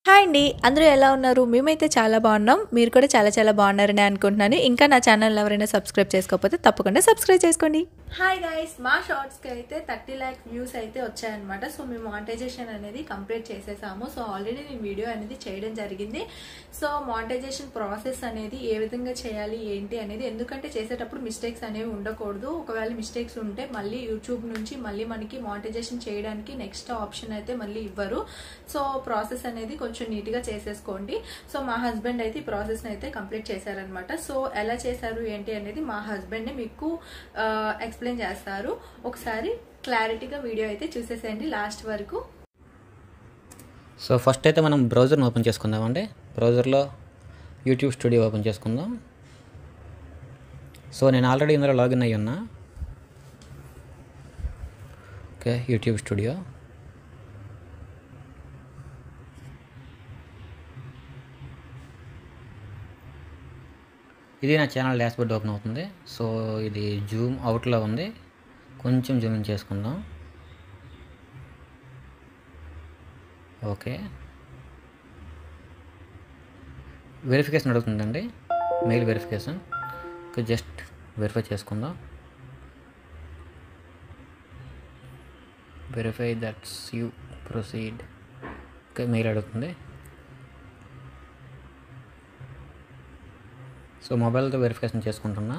Hi అండి. అందరూ ఎలా ఉన్నారు? మేమైతే చాలా బాగున్నాం. మీరు కూడా చాలా చాలా బాగున్నారని అనుకుంటున్నాను. ఇంకా నా ఛానల్ ఎవరైనా సబ్స్క్రైబ్ చేసుకోకపోతే తప్పకుండా సబ్స్క్రైబ్ చేసుకోండి. హాయ్ గైస్, మా షార్ట్స్కి అయితే 30 lakh వ్యూస్ అయితే వచ్చాయన్నమాట. సో మేము మానిటైజేషన్ అనేది కంప్లీట్ చేసేసాము. సో ఆల్రెడీ నేను వీడియో అనేది చేయడం జరిగింది. సో మానిటైజేషన్ ప్రాసెస్ అనేది ఏ విధంగా చేయాలి ఏంటి అనేది, ఎందుకంటే చేసేటప్పుడు మిస్టేక్స్ అనేవి ఉండకూడదు. ఒకవేళ మిస్టేక్స్ ఉంటే మళ్ళీ యూట్యూబ్ నుంచి మళ్ళీ మనకి మానిటైజేషన్ చేయడానికి నెక్స్ట్ ఆప్షన్ అయితే మళ్ళీ ఇవ్వరు. సో ప్రాసెస్ అనేది కొంచెం నీట్గా చేసేసుకోండి. సో మా హస్బెండ్ అయితే ఈ ప్రాసెస్ అయితే కంప్లీట్ చేశారనమాట. సో ఎలా చేశారు ఏంటి అనేది మా హస్బెండ్ మీకు ఎక్స్ప్లెయిన్ చేస్తారు. ఒకసారి క్లారిటీగా వీడియో అయితే చూసేసేయండి లాస్ట్ వరకు. సో ఫస్ట్ అయితే మనం బ్రౌజర్ని ఓపెన్ చేసుకుందామండి. బ్రౌజర్లో యూట్యూబ్ స్టూడియో ఓపెన్ చేసుకుందాం. సో నేను ఆల్రెడీ ఇందులో లాగిన్ అయ్యి ఉన్నా. Okay, YouTube studio. ఇది నా ఛానల్ డాష్బోర్డ్ ఓపెన్ అవుతుంది. సో ఇది జూమ్ అవుట్లో ఉంది, కొంచెం జూమ్ ఇన్ చేసుకుందాం. ఓకే, వెరిఫికేషన్ అడుగుతుందండి, mail verification. Okay, just verify చేసుకుందాం. Verify that's you, proceed. Okay, mail అడుగుతుంది. సో మొబైల్తో వెరిఫికేషన్ చేసుకుంటున్నా.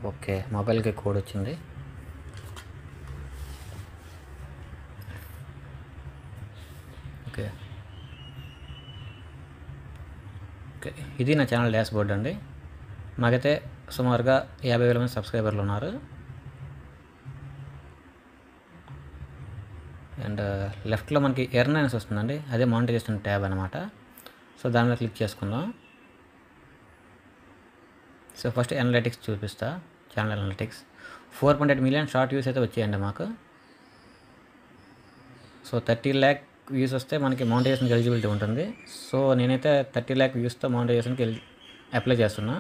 ఓకే, మొబైల్కి కోడ్ వచ్చింది. ఓకే ఓకే, ఇది నా ఛానల్ డాష్బోర్డ్ అండి. మాకైతే సుమారుగా 50,000 మంది సబ్స్క్రైబర్లు ఉన్నారు. అండ్ లెఫ్ట్లో మనకి ఎర్న్ అనేసి వస్తుందండి, అదే మానిటైజేషన్ ట్యాబ్ అనమాట. సో దాని మీద క్లిక్ చేసుకుందాం. సో ఫస్ట్ అనలిటిక్స్ చూపిస్తా. Channel analytics 4.8 million short views అయితే వచ్చాయండి మాకు. సో 30 lakh వ్యూస్ వస్తే మనకి మానిటైజేషన్కి ఎలిజిబిలిటీ ఉంటుంది. సో నేనైతే 30 lakh వ్యూస్తో మానిటైజేషన్కి అప్లై చేస్తున్నా.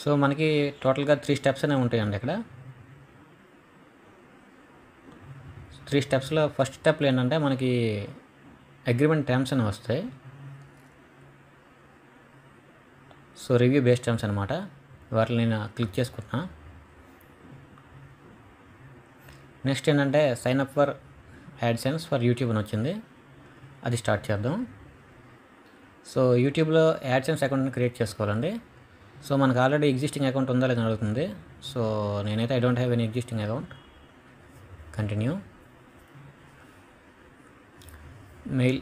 సో మనకి టోటల్గా 3 స్టెప్స్ అనేవి ఉంటాయండి ఇక్కడ. 3 స్టెప్స్లో ఫస్ట్ స్టెప్లో ఏంటంటే మనకి అగ్రిమెంట్ టర్మ్స్ అనేవి వస్తాయి. సో రివ్యూ బేస్డ్ టర్మ్స్ అనమాట, వాటిని నేను క్లిక్ చేసుకున్నా. నెక్స్ట్ ఏంటంటే sign up for AdSense for YouTube అని వచ్చింది, అది స్టార్ట్ చేద్దాం. సో యూట్యూబ్లో యాడ్సెన్స్ అకౌంట్ని క్రియేట్ చేసుకోవాలండి. సో మనకు ఆల్రెడీ ఎగ్జిస్టింగ్ అకౌంట్ ఉందా లేదని అడుగుతుంది. సో నేనైతే I don't have any existing account. Continue. Mail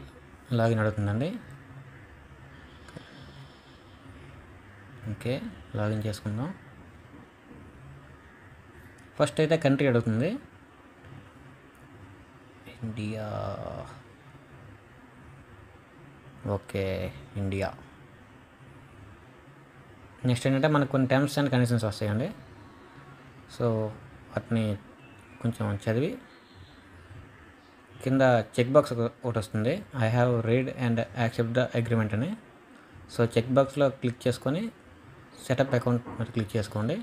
login అడుగుతుందండి. ఓకే, లాగిన్ చేసుకుందాం. ఫస్ట్ అయితే కంట్రీ అడుగుతుంది, ఇండియా. Okay, India. నెక్స్ట్ ఏంటంటే మనకు కొన్ని టర్మ్స్ అండ్ కండిషన్స్ వస్తాయండి. సో వాటిని కొంచెం చదివి కింద చెక్ బాక్స్ ఒకటి వస్తుంది, I have read and accept the agreement అని. సో చెక్ బాక్స్లో క్లిక్ చేసుకొని సెటప్ అకౌంట్ మీద క్లిక్ చేసుకోండి.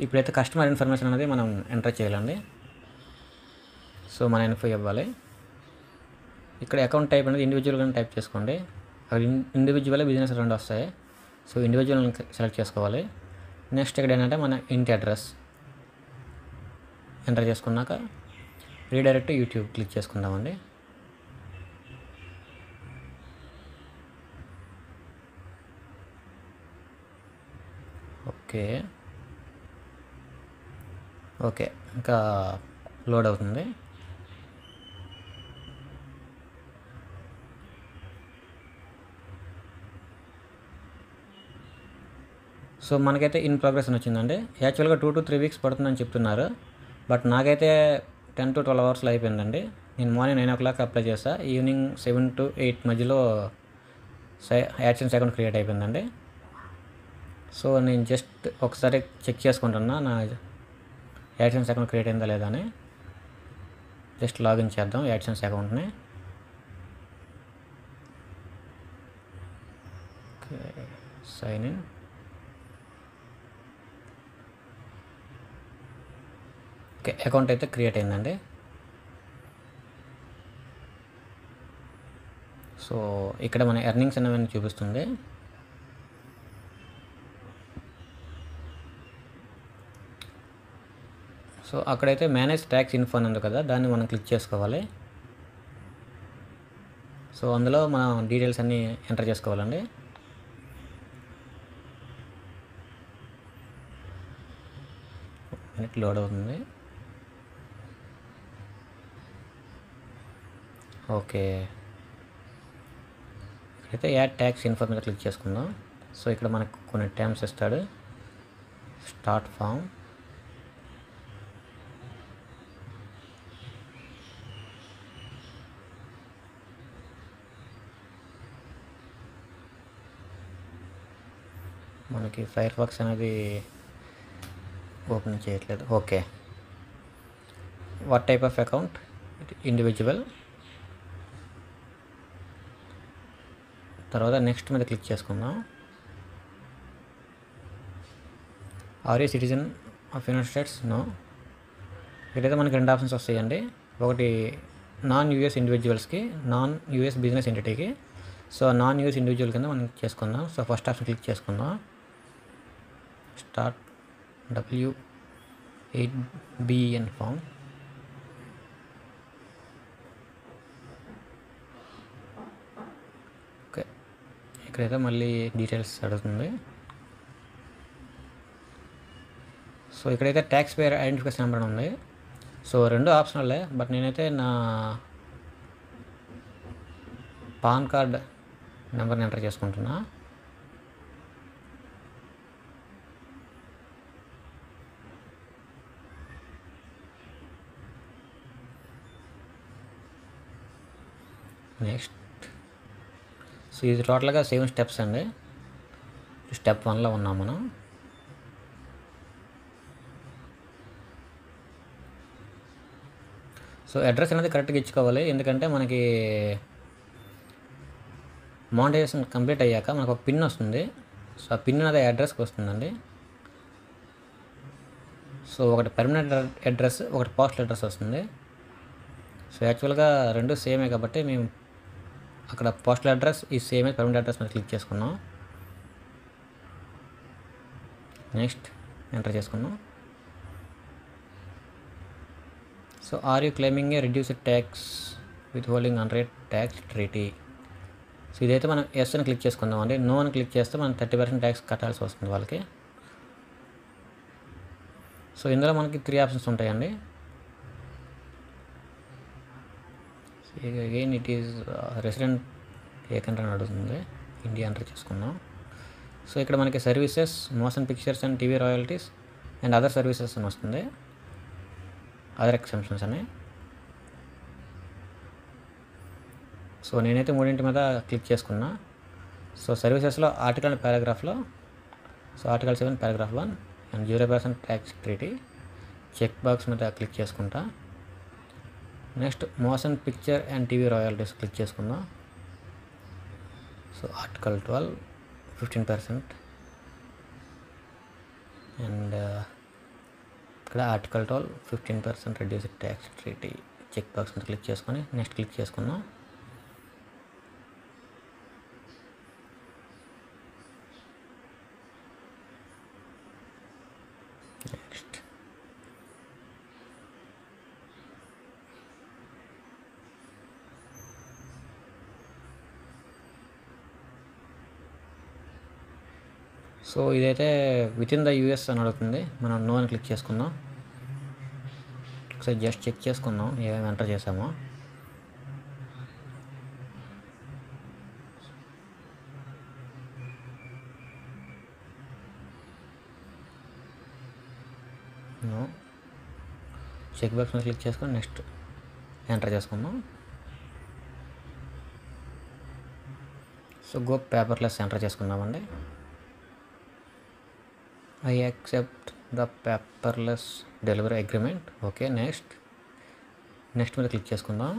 ఇప్పుడైతే కస్టమర్ ఇన్ఫర్మేషన్ అనేది మనం ఎంటర్ చేయాలండి. సో మన ఇన్ఫో ఇవ్వాలి. ఇక్కడ అకౌంట్ టైప్ అనేది ఇండివిజువల్గా టైప్ చేసుకోండి. అవి ఇండివిజువల్ బిజినెస్ రెండు వస్తాయి. సో ఇండివిజువల్ సెలెక్ట్ చేసుకోవాలి. నెక్స్ట్ ఇక్కడ ఏంటంటే మన ఇంటి అడ్రస్ ఎంటర్ చేసుకున్నాక రీడైరెక్ట్ యూట్యూబ్ క్లిక్ చేసుకుందామండి. ఓకే ఓకే, ఇంకా లోడ్ అవుతుంది. సో మనకైతే ఇన్ ప్రోగ్రెస్ అని వచ్చిందండి. యాక్చువల్గా 2 to 3 వీక్స్ పడుతుందని చెప్తున్నారు, బట్ నాకైతే 10 to 12 అవర్స్లో అయిపోయిందండి. నేను మార్నింగ్ 9 o'clock అప్లై చేస్తా, ఈవినింగ్ 7 to 8 మధ్యలో యాడ్సెన్స్ అకౌంట్ క్రియేట్ అయిపోయిందండి. సో నేను జస్ట్ ఒకసారి చెక్ చేసుకుంటున్నా నా యాడ్సెన్స్ అకౌంట్ క్రియేట్ అయిందా లేదా అని. జస్ట్ లాగిన్ చేద్దాం యాడ్సెన్స్ అకౌంట్ని. Okay, sign in. Okay, account అయితే క్రియేట్ అయిందండి. సో ఇక్కడ మన ఎర్నింగ్స్ అనేవి చూపిస్తుంది. సో అక్కడైతే మేనేజ్ ట్యాక్స్ ఇన్ఫో అని ఉంది కదా, దాన్ని మనం క్లిక్ చేసుకోవాలి. సో అందులో మనం డీటెయిల్స్ అన్నీ ఎంటర్ చేసుకోవాలండి. మినిట్ లోడ్ అవుతుంది. ఓకే, ఇక్కడైతే యాడ్ ట్యాక్స్ ఇన్ఫో మీద క్లిక్ చేసుకుందాం. సో ఇక్కడ మనకు కొన్ని టర్మ్స్ ఇస్తాడు. స్టార్ట్ ఫామ్, మనకి ఫైర్ ఫాక్స్ అనేది ఓపెన్ చేయట్లేదు. Okay, what type of account? Individual. తర్వాత నెక్స్ట్ మీద క్లిక్ చేసుకుందాం. Are you citizen of United States? No. ఇక్కడైతే మనకి 2 ఆప్షన్స్ వస్తాయండి. ఒకటి నాన్ యూఎస్ ఇండివిజువల్స్కి, నాన్ యూఎస్ బిజినెస్ ఎంటిటీకి. సో నాన్ యూఎస్ ఇండివిజువల్ కింద మనం చేసుకుందాం. సో ఫస్ట్ ఆప్షన్ క్లిక్ చేసుకుందాం. Start W8BN form. ఓకే, ఇక్కడైతే మళ్ళీ డీటెయిల్స్ అడుగుతుంది. సో ఇక్కడైతే ట్యాక్స్ పేర్ ఐడెంటిఫికేషన్ నెంబర్ ఉంది. సో 2 ఆప్షనల్లే, బట్ నేనైతే నా పాన్ కార్డ్ నెంబర్ని ఎంటర్ చేసుకుంటున్నా. నెక్స్ట్. సో ఇది టోటల్గా 7 స్టెప్స్ అండి. స్టెప్ 1లో ఉన్నాం మనం. సో అడ్రస్ అనేది కరెక్ట్గా ఇచ్చుకోవాలి, ఎందుకంటే మనకి మానిటైజేషన్ కంప్లీట్ అయ్యాక మనకు ఒక పిన్ వస్తుంది. సో ఆ పిన్ అనేది అడ్రస్కి వస్తుందండి. సో ఒకటి పర్మనెంట్ అడ్రస్, ఒకటి పోస్టల్ అడ్రస్ వస్తుంది. సో యాక్చువల్గా 2 సేమే కాబట్టి మేము అక్కడ పోస్టల్ అడ్రస్ ఈ సేమే పర్మనెంట్ అడ్రస్ మీద క్లిక్ చేసుకున్నాం. నెక్స్ట్ ఎంటర్ చేసుకున్నాం. So are you claiming a reduced tax withholding on rate tax treaty? So ఇదైతే మనం ఎస్ అని క్లిక్ చేసుకుందాం అండి. నో అని క్లిక్ చేస్తే మనం 30% ట్యాక్స్ కట్టాల్సి వస్తుంది వాళ్ళకి. సో ఇందులో మనకి 3 ఆప్షన్స్ ఉంటాయండి. Again it is resident A country అని అడుగుతుంది. ఇండియా ఎంటర్ చేసుకుందాం. సో ఇక్కడ మనకి services, motion pictures and TV royalties and other services అని వస్తుంది. అదర్ ఎక్సెంప్షన్స్ అని. సో నేనైతే 3 మీద క్లిక్ చేసుకున్నా. సో సర్వీసెస్లో ఆర్టికల్ అండ్ పారాగ్రాఫ్లో, so article 7 paragraph 1 and 0% tax treaty check box మీద క్లిక్ చేసుకుంటా. Next motion picture and TV royalties click చేసుకుందాం. సో ఆర్టికల్ 12 15% అండ్ ఇక్కడ article 12 15% reduced tax treaty check box మీద క్లిక్ చేసుకొని నెక్స్ట్ క్లిక్ చేసుకుందాం. Next so ఇదైతే within the US అని అడుగుతుంది. మనం నో అని క్లిక్ చేసుకుందాం. ఒకసారి జస్ట్ చెక్ చేసుకుందాం ఏమేమి ఎంటర్ చేసామో. నో. చెక్ బాక్స్ మీద క్లిక్ చేసుకొని నెక్స్ట్ ఎంటర్ చేసుకుందాం. సో గో పేపర్లెస్ ఎంటర్ చేసుకుందామండి. I accept the paperless delivery agreement. Okay, next. Next మీద క్లిక్ చేసుకుందాం.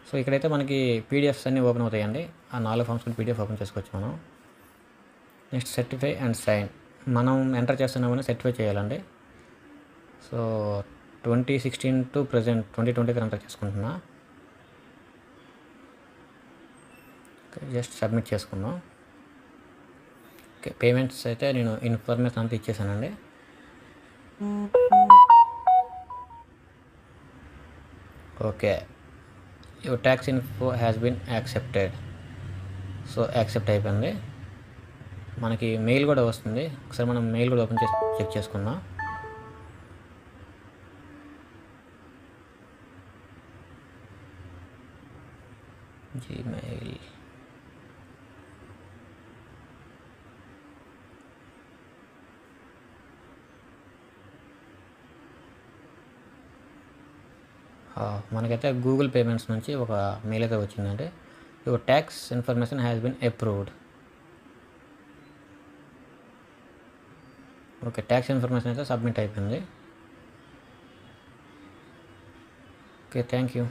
సో ఇక్కడైతే మనకి పీడిఎఫ్స్ అన్నీ ఓపెన్ అవుతాయండి. ఆ 4 ఫామ్స్ కూడా పీడిఎఫ్ ఓపెన్ చేసుకోవచ్చు మనం. Next certify and sign. మనం ఎంటర్ చేస్తున్నామని సర్టిఫై చేయాలండి. సో 2016 టు ప్రజెంట్ 2023 ఎంటర్ చేసుకుంటున్నా. జస్ట్ సబ్మిట్ చేసుకుందాం. ఓకే, పేమెంట్స్ అయితే నేను ఇన్ఫర్మేషన్ అంతా ఇచ్చేసానండి. Okay, your tax info has been accepted. So accept అయిపోయింది. మనకి మెయిల్ కూడా వస్తుంది. ఒకసారి మనం మెయిల్ కూడా ఓపెన్ చేసి చెక్ చేసుకుందాం. జీమెయిల్. మనకైతే గూగుల్ పేమెంట్స్ నుంచి ఒక మెయిల్ అయితే వచ్చిందంటే your tax information has been approved. Okay, tax information అయితే సబ్మిట్ అయిపోయింది. Okay, thank you.